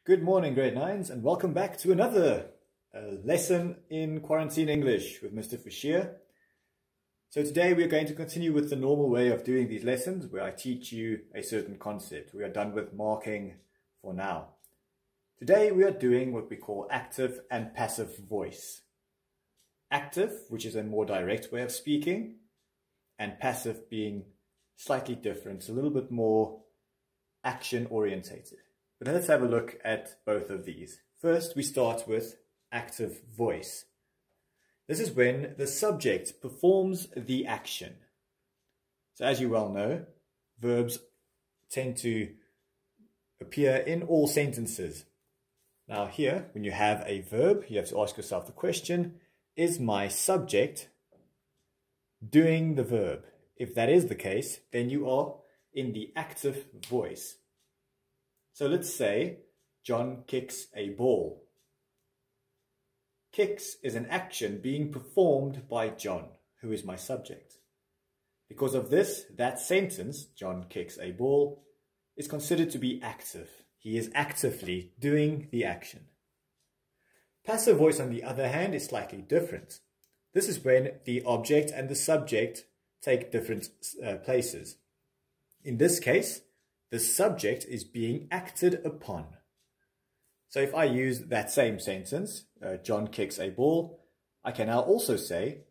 Good morning, grade 9s, and welcome back to another lesson in Quarantine English with Mr. Fouché. So today we are going to continue with the normal way of doing these lessons where I teach you a certain concept. We are done with marking for now. Today we are doing what we call active and passive voice. Active, which is a more direct way of speaking, and passive being slightly different, a little bit more action orientated. But let's have a look at both of these. First, we start with active voice. This is when the subject performs the action. So as you well know, verbs tend to appear in all sentences. Now here, when you have a verb, you have to ask yourself the question, is my subject doing the verb? If that is the case, then you are in the active voice. So let's say John kicks a ball. Kicks is an action being performed by John, who is my subject. Because of this, that sentence, John kicks a ball, is considered to be active. He is actively doing the action. Passive voice, on the other hand, is slightly different. This is when the object and the subject take different places. In this case, the subject is being acted upon. So if I use that same sentence, John kicks a ball, I can now also say,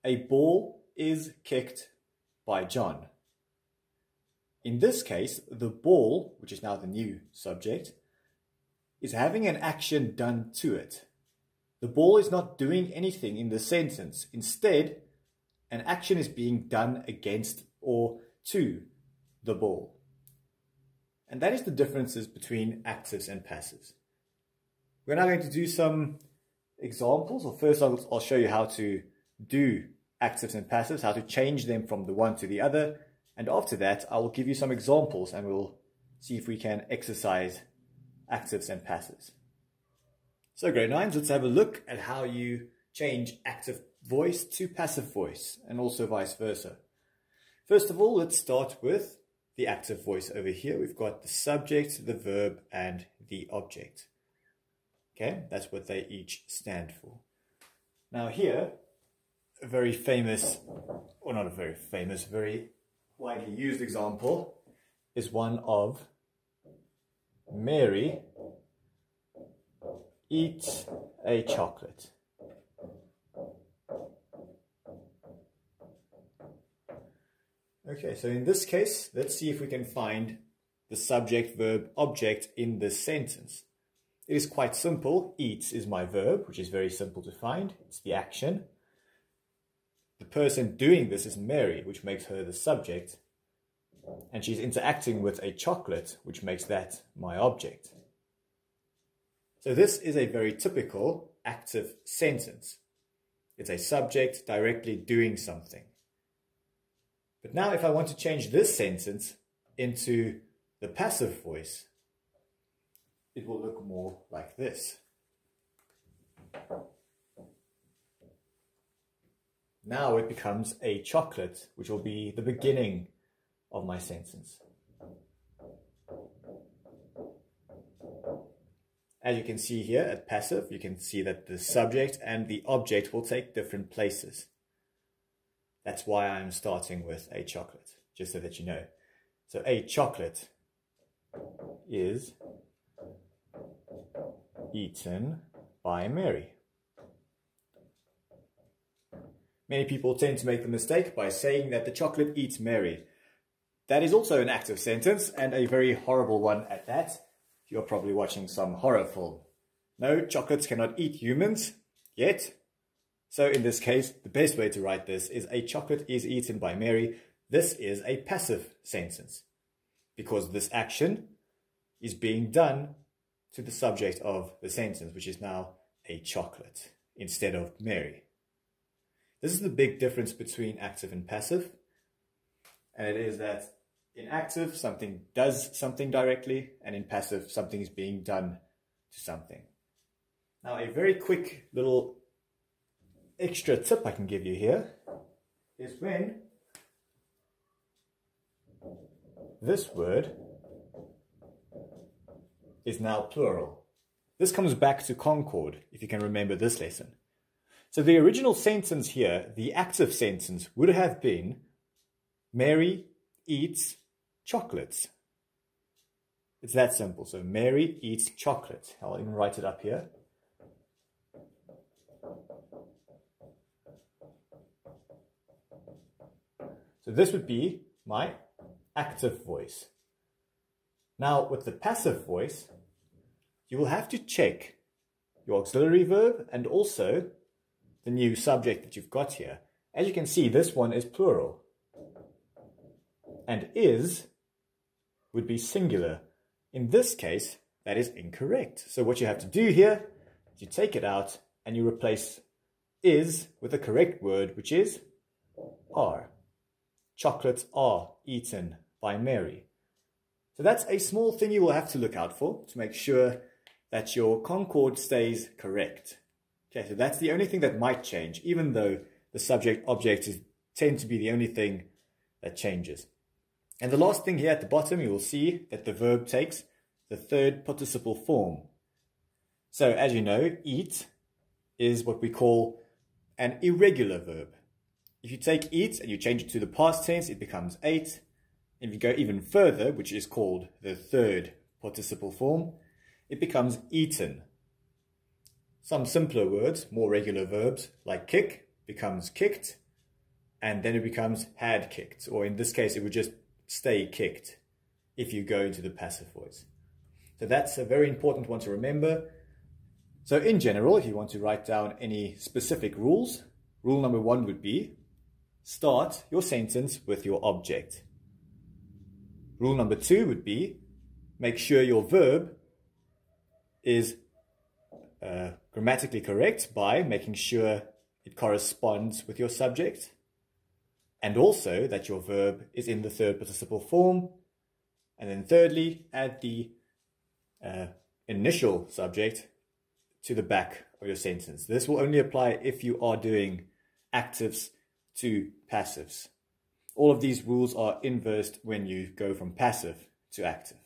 a ball is kicked by John. In this case, the ball, which is now the new subject, is having an action done to it. The ball is not doing anything in the sentence. Instead, an action is being done against or to the ball. And that is the differences between actives and passives. We're now going to do some examples. Or first I'll show you how to do actives and passives, how to change them from the one to the other. And after that, I will give you some examples and we'll see if we can exercise actives and passives. So grade 9s, let's have a look at how you change active voice to passive voice and also vice versa. First of all, let's start with the active voice over here. We've got the subject, the verb, and the object. Okay, that's what they each stand for. Now here, a very famous, or not a very famous, very widely used example is one of Mary eats a chocolate. Okay, so in this case, let's see if we can find the subject, verb, object in this sentence. It is quite simple. Eats is my verb, which is very simple to find. It's the action. The person doing this is Mary, which makes her the subject. And she's interacting with a chocolate, which makes that my object. So this is a very typical active sentence. It's a subject directly doing something. But now if I want to change this sentence into the passive voice, it will look more like this. Now it becomes a chocolate, which will be the beginning of my sentence. As you can see here at passive, you can see that the subject and the object will take different places. That's why I'm starting with a chocolate, just so that you know. So a chocolate is eaten by Mary. Many people tend to make the mistake by saying that the chocolate eats Mary. That is also an active sentence, and a very horrible one at that. You're probably watching some horror film. No, chocolates cannot eat humans, yet. So in this case, the best way to write this is a chocolate is eaten by Mary. This is a passive sentence because this action is being done to the subject of the sentence, which is now a chocolate instead of Mary. This is the big difference between active and passive. And it is that in active, something does something directly, and in passive, something is being done to something. Now, a very quick little extra tip I can give you here is when this word is now plural. This comes back to concord, if you can remember this lesson. So the original sentence here, the active sentence, would have been Mary eats chocolates. It's that simple. So Mary eats chocolate. I'll even write it up here. So this would be my active voice. Now with the passive voice, you will have to check your auxiliary verb and also the new subject that you've got here. As you can see, this one is plural. And is would be singular. In this case, that is incorrect. So what you have to do here is you take it out and you replace is with the correct word, which is are. Chocolates are eaten by Mary. So that's a small thing you will have to look out for to make sure that your concord stays correct. Okay, so that's the only thing that might change, even though the subject-object tend to be the only thing that changes. And the last thing here at the bottom, you will see that the verb takes the third participle form. So as you know, eat is what we call an irregular verb. If you take eat and you change it to the past tense, it becomes ate. If you go even further, which is called the third participle form, it becomes eaten. Some simpler words, more regular verbs, like kick, becomes kicked, and then it becomes had kicked, or in this case, it would just stay kicked if you go into the passive voice. So that's a very important one to remember. So in general, if you want to write down any specific rules, rule number 1 would be start your sentence with your object. Rule number 2 would be make sure your verb is grammatically correct by making sure it corresponds with your subject, and also that your verb is in the third participle form. And then thirdly, add the initial subject to the back of your sentence. This will only apply if you are doing actives to passives. All of these rules are inversed when you go from passive to active.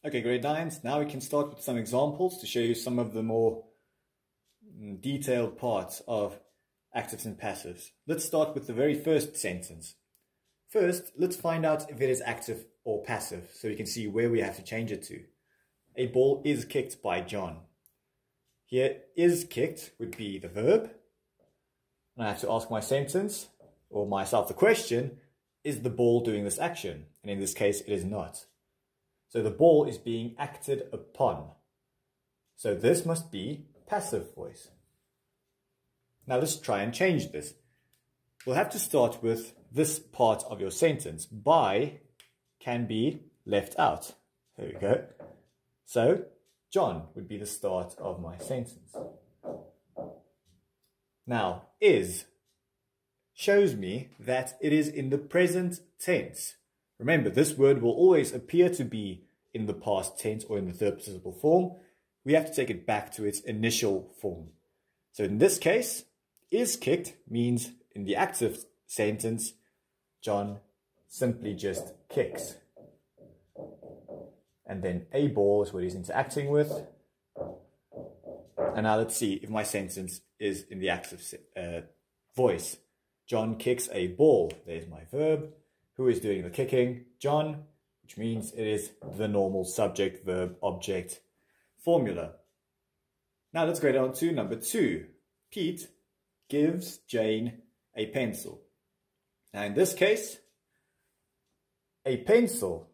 Okay, grade 9s, now we can start with some examples to show you some of the more detailed parts of actives and passives. Let's start with the very first sentence. First, let's find out if it is active or passive so we can see where we have to change it to. A ball is kicked by John. Here, is kicked would be the verb. And I have to ask my sentence, or myself the question, is the ball doing this action? And in this case, it is not. So the ball is being acted upon. So this must be passive voice. Now let's try and change this. We'll have to start with this part of your sentence. By can be left out. There we go. So John would be the start of my sentence. Now, is shows me that it is in the present tense. Remember, this word will always appear to be in the past tense or in the third participle form. We have to take it back to its initial form. So in this case, is kicked means in the active sentence, John simply just kicks. And then a ball is what he's interacting with. And now let's see if my sentence is in the active voice. John kicks a ball. There's my verb. Who is doing the kicking? John, which means it is the normal subject, verb, object formula. Now let's go down to number 2. Pete gives Jane a pencil. Now in this case, a pencil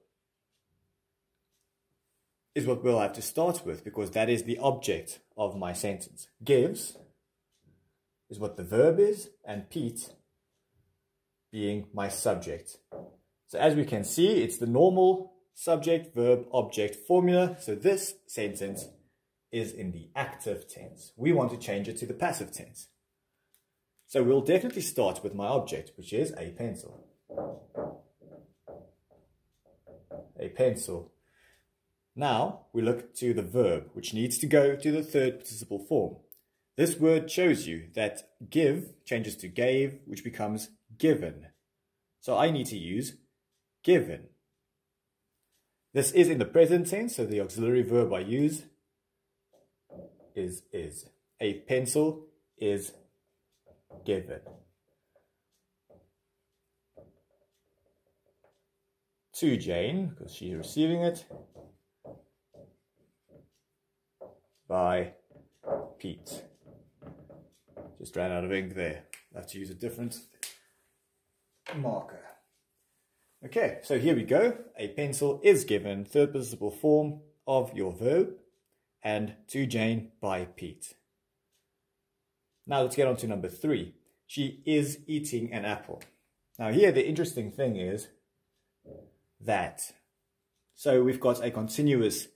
is what we'll have to start with because that is the object of my sentence. Gives is what the verb is, and Pete being my subject. So as we can see, it's the normal subject, verb, object formula. So this sentence is in the active tense. We want to change it to the passive tense. So we'll definitely start with my object, which is a pencil. A pencil. Now we look to the verb, which needs to go to the third participle form. This word shows you that give changes to gave, which becomes given. So I need to use given. This is in the present tense, so the auxiliary verb I use is. A pencil is given to Jane, because she's receiving it, by Pete. Just ran out of ink there. I have to use a different marker. Okay, so here we go. A pencil is given, third participle form of your verb, and to Jane by Pete. Now let's get on to number 3. She is eating an apple. Now here the interesting thing is that, so we've got a continuous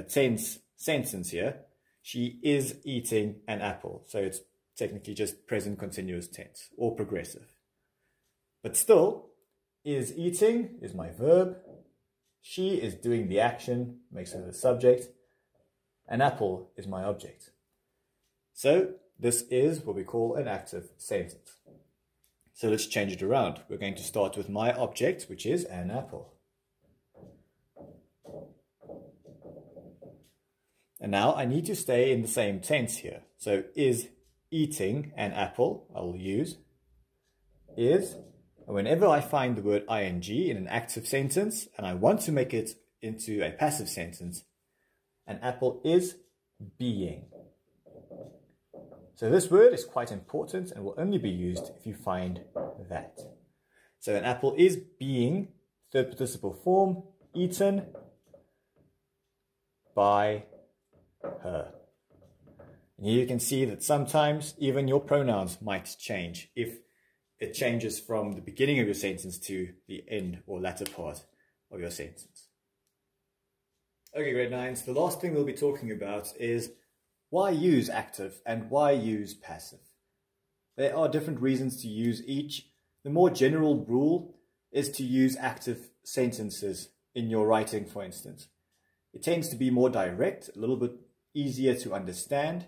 tense sentence here. She is eating an apple. So it's technically just present continuous tense or progressive. But still, is eating is my verb. She is doing the action, makes her the subject. An apple is my object. So this is what we call an active sentence. So let's change it around. We're going to start with my object, which is an apple. And now I need to stay in the same tense here. So is eating an apple, I will use is. And whenever I find the word ing in an active sentence and I want to make it into a passive sentence, an apple is being. So this word is quite important and will only be used if you find that. So an apple is being, third participle form, eaten by her. And here you can see that sometimes even your pronouns might change if it changes from the beginning of your sentence to the end or latter part of your sentence. Okay, grade 9s, the last thing we'll be talking about is why use active and why use passive. There are different reasons to use each. The more general rule is to use active sentences in your writing, for instance. It tends to be more direct, a little bit easier to understand.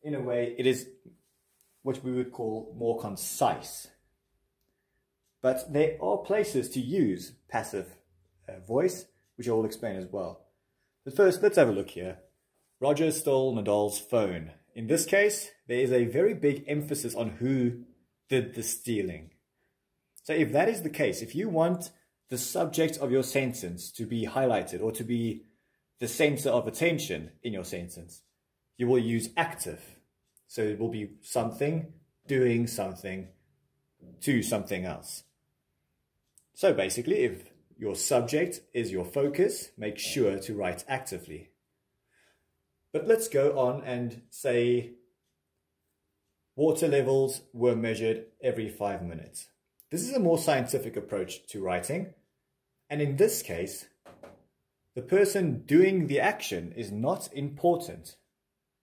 In a way, it is what we would call more concise. But there are places to use passive voice, which I will explain as well. But first, let's have a look here. Roger stole Nadal's phone. In this case, there is a very big emphasis on who did the stealing. So if that is the case, if you want the subject of your sentence to be highlighted or to be the center of attention in your sentence, you will use active. So it will be something doing something to something else. So basically, if your subject is your focus, make sure to write actively. But let's go on and say water levels were measured every 5 minutes. This is a more scientific approach to writing. And in this case, the person doing the action is not important.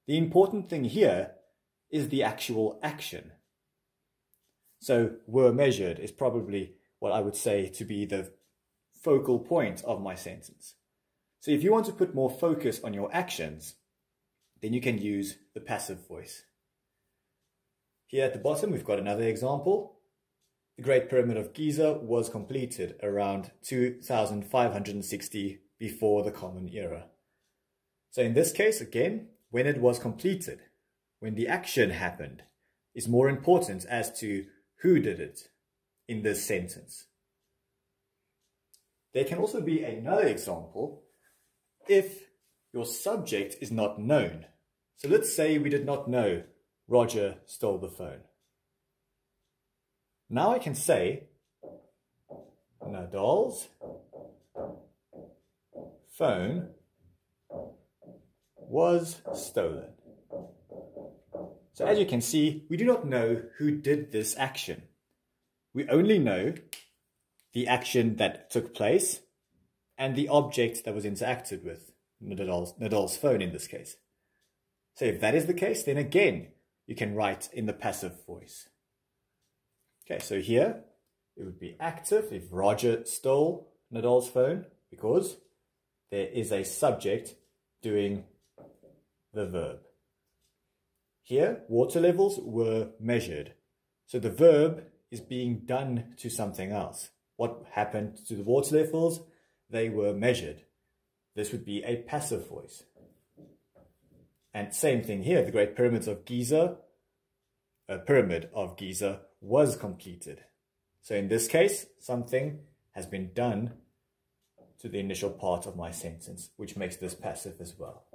The important thing here is the actual action. So were measured is probably what I would say to be the focal point of my sentence. So if you want to put more focus on your actions, then you can use the passive voice. Here at the bottom, we've got another example. The Great Pyramid of Giza was completed around 2560 before the Common Era. So in this case, again, when it was completed, when the action happened, is more important as to who did it in this sentence. There can also be another example if your subject is not known. So let's say we did not know Roger stole the phone. Now I can say Nadal's phone was stolen. So as you can see, we do not know who did this action. We only know the action that took place and the object that was interacted with, Nadal's phone in this case. So if that is the case, then again, you can write in the passive voice. Okay, so here it would be active if Roger stole Nadal's phone, because there is a subject doing the verb. Here, water levels were measured. So the verb is being done to something else. What happened to the water levels? they were measured. This would be a passive voice. And same thing here, the Great Pyramid of Giza was completed. So in this case, something has been done to the initial part of my sentence, which makes this passive as well.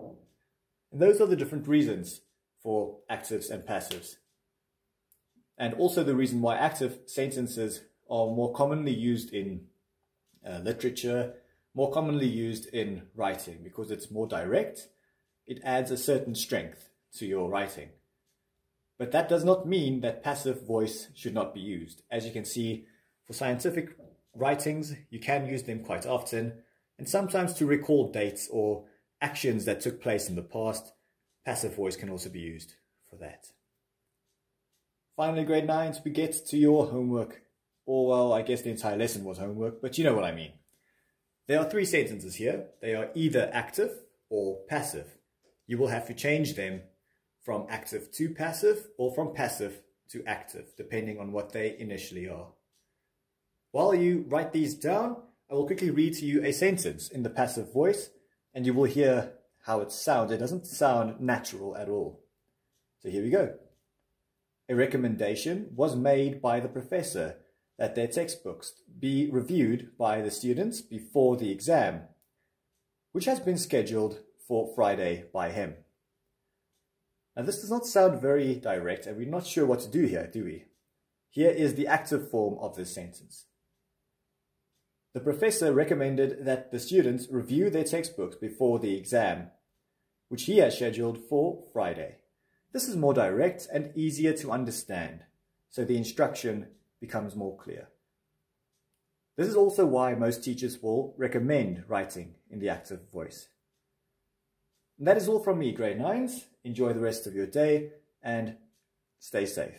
And those are the different reasons for actives and passives. And also the reason why active sentences are more commonly used in literature, more commonly used in writing, because it's more direct. It adds a certain strength to your writing. But that does not mean that passive voice should not be used. As you can see, for scientific writings, you can use them quite often, and sometimes to recall dates or actions that took place in the past, passive voice can also be used for that. Finally, grade 9s, we get to your homework, or well, I guess the entire lesson was homework, but you know what I mean. There are 3 sentences here. They are either active or passive. You will have to change them from active to passive or from passive to active, depending on what they initially are. While you write these down, I will quickly read to you a sentence in the passive voice, and you will hear how it sounds. It doesn't sound natural at all. So here we go. A recommendation was made by the professor that their textbooks be reviewed by the students before the exam, which has been scheduled for Friday by him. Now this does not sound very direct, and we're not sure what to do here, do we? Here is the active form of this sentence. The professor recommended that the students review their textbooks before the exam, which he has scheduled for Friday. This is more direct and easier to understand, so the instruction becomes more clear. This is also why most teachers will recommend writing in the active voice. And that is all from me, grade 9s. Enjoy the rest of your day and stay safe.